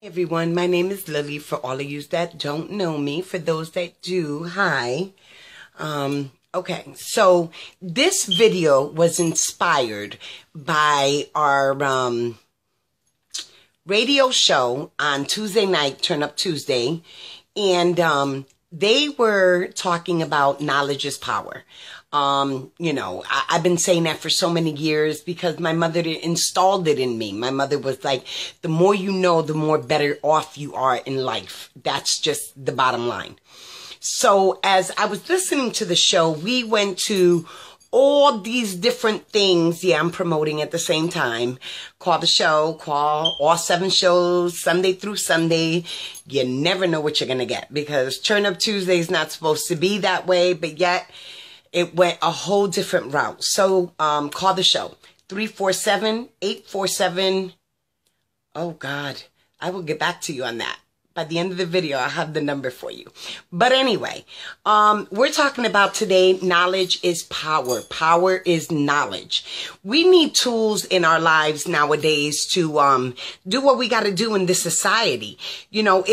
Everyone, my name is Lily. For all of you that don't know me, for those that do, hi. Okay, so this video was inspired by our radio show on Tuesday night, Turn Up Tuesday, and they were talking about knowledge is power. I've been saying that for so many years because my mother installed it in me. My mother was like, the more you know, the more better off you are in life. That's just the bottom line. So as I was listening to the show, we went to all these different things. Yeah, I'm promoting at the same time. Call the show, call all 7 shows, Sunday through Sunday. You never know what you're going to get because Turn Up Tuesday is not supposed to be that way, but yet it went a whole different route. So call the show, 347-847. Oh, God, I will get back to you on that. By the end of the video, I'll have the number for you. But anyway, we're talking about today, knowledge is power. Power is knowledge. We need tools in our lives nowadays to do what we got to do in this society. You know,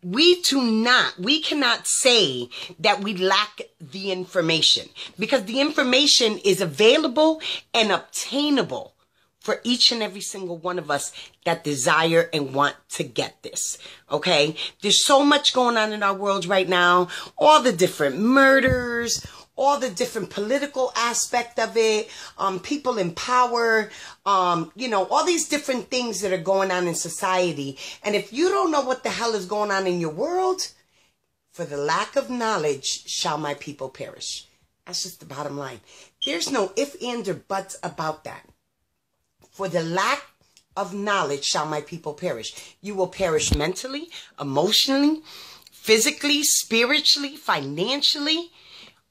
we cannot say that we lack the information because the information is available and obtainable for each and every single one of us that desire and want to get this, okay? There's so much going on in our world right now, all the different murders, all the different political aspect of it, people in power, all these different things that are going on in society. And if you don't know what the hell is going on in your world, for the lack of knowledge shall my people perish. That's just the bottom line. There's no ifs, ands, or buts about that. For the lack of knowledge shall my people perish. You will perish mentally, emotionally, physically, spiritually, financially.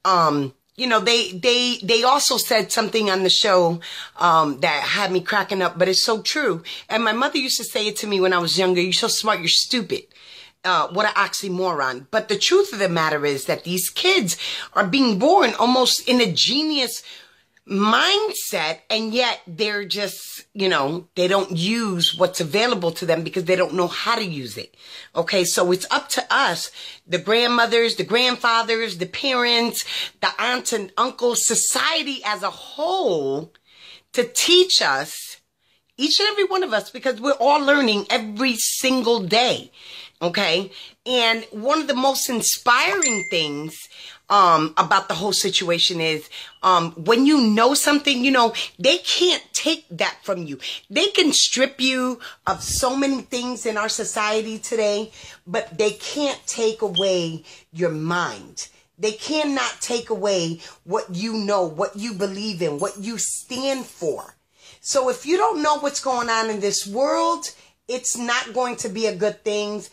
They also said something on the show that had me cracking up, but it's so true. And my mother used to say it to me when I was younger. You're so smart, you're stupid. What an oxymoron. But the truth of the matter is that these kids are being born almost in a genius mindset, and yet they're just, they don't use what's available to them because they don't know how to use it. Okay, so it's up to us, the grandmothers, the grandfathers, the parents, the aunts and uncles, society as a whole, to teach us, each and every one of us, because we're all learning every single day. Okay, and one of the most inspiring things about the whole situation is when you know something, they can't take that from you. They can strip you of so many things in our society today, but they can't take away your mind. They cannot take away what you know, what you believe in, what you stand for. So if you don't know what's going on in this world, it's not going to be a good thing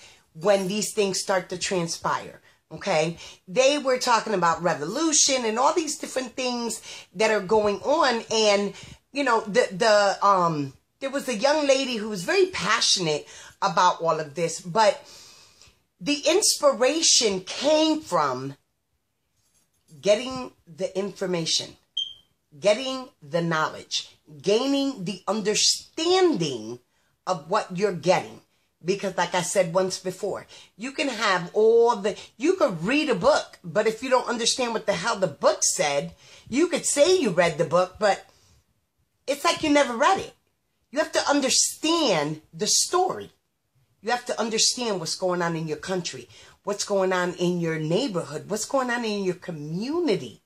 when these things start to transpire. Okay, they were talking about revolution and all these different things that are going on. And, there was a young lady who was very passionate about all of this, but the inspiration came from getting the information, getting the knowledge, gaining the understanding of what you're getting. Because like I said once before, you can have you could read a book, but if you don't understand what the hell the book said, you could say you read the book, but it's like you never read it. You have to understand the story. You have to understand what's going on in your country, what's going on in your neighborhood, what's going on in your community.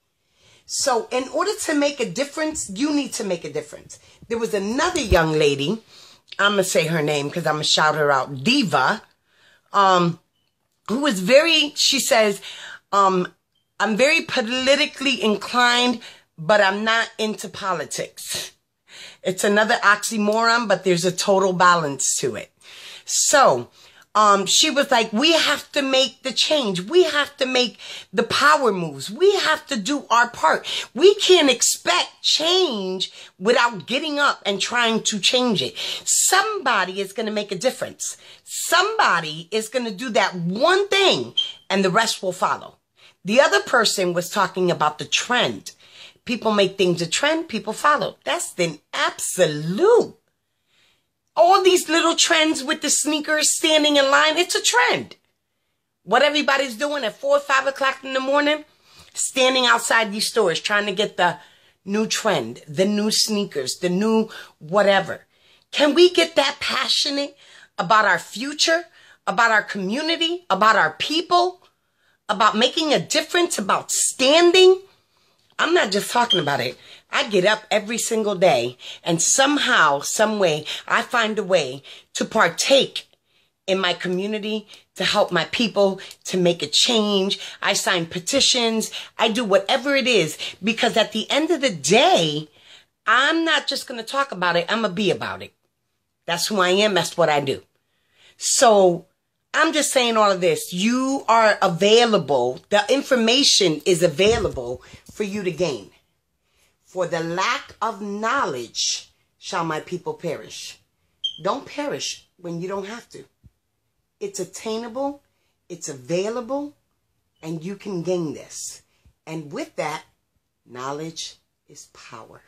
So in order to make a difference, you need to make a difference. There was another young lady, I'm going to say her name because I'm going to shout her out, Diva, who was she says, I'm very politically inclined, but I'm not into politics. It's another oxymoron, but there's a total balance to it. So, she was like, we have to make the change. We have to make the power moves. We have to do our part. We can't expect change without getting up and trying to change it. Somebody is going to make a difference. Somebody is going to do that one thing and the rest will follow. The other person was talking about the trend. People make things a trend, people follow. That's the absolute All these little trends with the sneakers standing in line, it's a trend. What everybody's doing at 4 or 5 o'clock in the morning, standing outside these stores trying to get the new trend, the new sneakers, the new whatever. Can we get that passionate about our future, about our community, about our people, about making a difference, about standing? I'm not just talking about it. I get up every single day and somehow, some way, I find a way to partake in my community, to help my people, to make a change. I sign petitions. I do whatever it is, because at the end of the day, I'm not just going to talk about it. I'm going to be about it. That's who I am. That's what I do. So I'm just saying all of this. You are available. The information is available for you to gain. For the lack of knowledge shall my people perish. Don't perish when you don't have to. It's attainable, it's available, and you can gain this. And with that, knowledge is power.